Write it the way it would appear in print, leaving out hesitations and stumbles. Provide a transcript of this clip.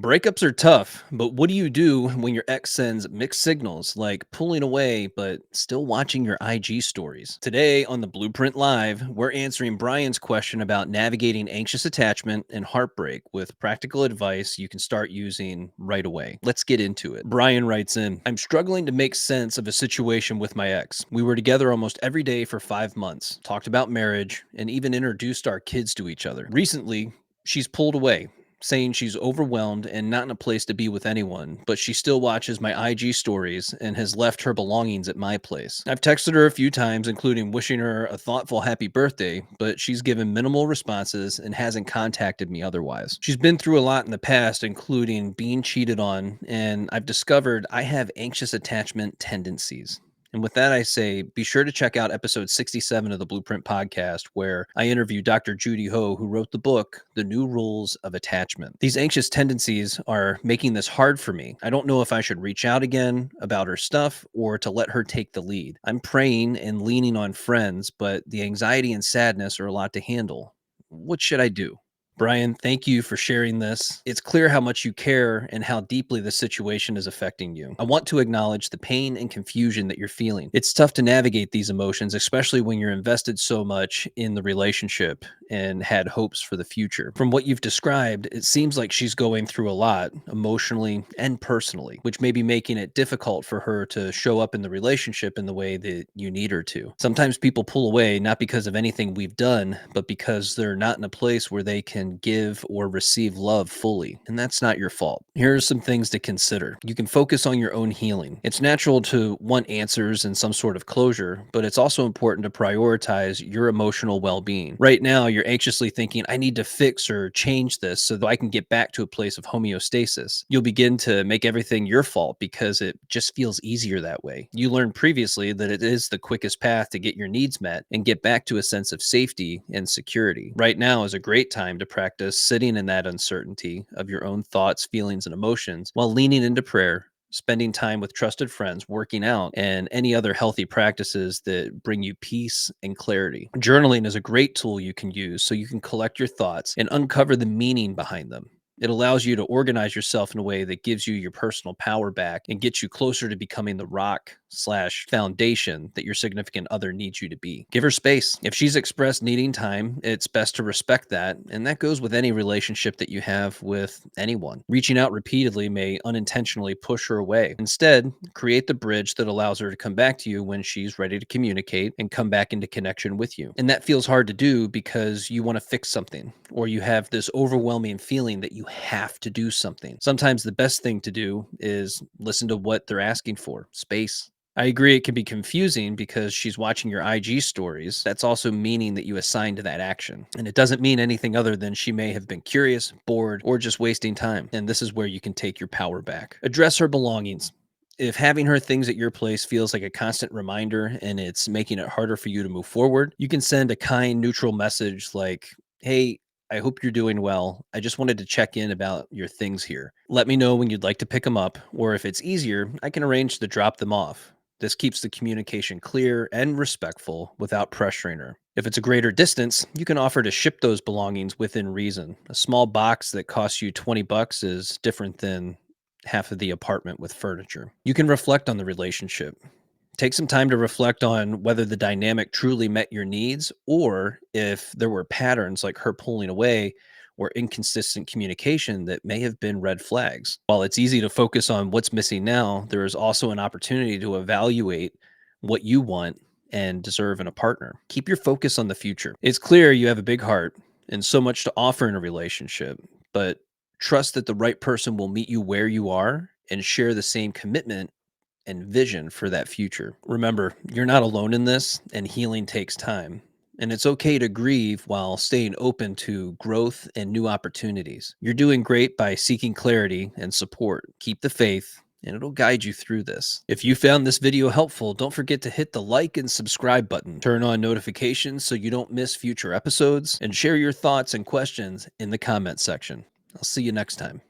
Breakups are tough, but what do you do when your ex sends mixed signals, like pulling away but still watching your IG stories? Today on the Blueprint Live, we're answering Brian's question about navigating anxious attachment and heartbreak with practical advice you can start using right away. Let's get into it. Brian writes in, I'm struggling to make sense of a situation with my ex. We were together almost every day for 5 months, talked about marriage, and even introduced our kids to each other. Recently, she's pulled away, saying she's overwhelmed and not in a place to be with anyone, but she still watches my IG stories and has left her belongings at my place. I've texted her a few times, including wishing her a thoughtful happy birthday, but she's given minimal responses and hasn't contacted me otherwise. She's been through a lot in the past, including being cheated on, and I've discovered I have anxious attachment tendencies. And with that, I say be sure to check out episode 67 of the Blueprint podcast, where I interview Dr. Judy Ho, who wrote the book, The New Rules of Attachment. These anxious tendencies are making this hard for me. I don't know if I should reach out again about her stuff or to let her take the lead. I'm praying and leaning on friends, but the anxiety and sadness are a lot to handle. What should I do? Brian, thank you for sharing this. It's clear how much you care and how deeply the situation is affecting you. I want to acknowledge the pain and confusion that you're feeling. It's tough to navigate these emotions, especially when you're invested so much in the relationship and had hopes for the future. From what you've described, it seems like she's going through a lot emotionally and personally, which may be making it difficult for her to show up in the relationship in the way that you need her to. Sometimes people pull away not because of anything we've done, but because they're not in a place where they can give or receive love fully, and that's not your fault. Here are some things to consider. You can focus on your own healing. It's natural to want answers and some sort of closure, but it's also important to prioritize your emotional well-being. Right now, you're anxiously thinking, I need to fix or change this so that I can get back to a place of homeostasis. You'll begin to make everything your fault because it just feels easier that way. You learned previously that it is the quickest path to get your needs met and get back to a sense of safety and security. Right now is a great time to practice sitting in that uncertainty of your own thoughts, feelings, and emotions while leaning into prayer, spending time with trusted friends, working out, and any other healthy practices that bring you peace and clarity. Journaling is a great tool you can use so you can collect your thoughts and uncover the meaning behind them. It allows you to organize yourself in a way that gives you your personal power back and gets you closer to becoming the rock/foundation that your significant other needs you to be. Give her space. If she's expressed needing time, it's best to respect that. And that goes with any relationship that you have with anyone. Reaching out repeatedly may unintentionally push her away. Instead, create the bridge that allows her to come back to you when she's ready to communicate and come back into connection with you. And that feels hard to do because you want to fix something, or you have this overwhelming feeling that you have to do something. Sometimes the best thing to do is listen to what they're asking for: space. I agree it can be confusing because she's watching your IG stories. That's also meaning that you assigned to that action. And it doesn't mean anything other than she may have been curious, bored, or just wasting time. And this is where you can take your power back. Address her belongings. If having her things at your place feels like a constant reminder and it's making it harder for you to move forward, you can send a kind, neutral message like, hey, I hope you're doing well. I just wanted to check in about your things here. Let me know when you'd like to pick them up, or if it's easier, I can arrange to drop them off. This keeps the communication clear and respectful without pressuring her. If it's a greater distance, you can offer to ship those belongings within reason. A small box that costs you 20 bucks is different than half of the apartment with furniture. You can reflect on the relationship. Take some time to reflect on whether the dynamic truly met your needs, or if there were patterns like her pulling away or inconsistent communication that may have been red flags. While it's easy to focus on what's missing now, there is also an opportunity to evaluate what you want and deserve in a partner. Keep your focus on the future. It's clear you have a big heart and so much to offer in a relationship, but trust that the right person will meet you where you are and share the same commitment and vision for that future. Remember, you're not alone in this, and healing takes time. And it's okay to grieve while staying open to growth and new opportunities. You're doing great by seeking clarity and support. Keep the faith, and it'll guide you through this. If you found this video helpful, don't forget to hit the like and subscribe button. Turn on notifications so you don't miss future episodes, and share your thoughts and questions in the comment section. I'll see you next time.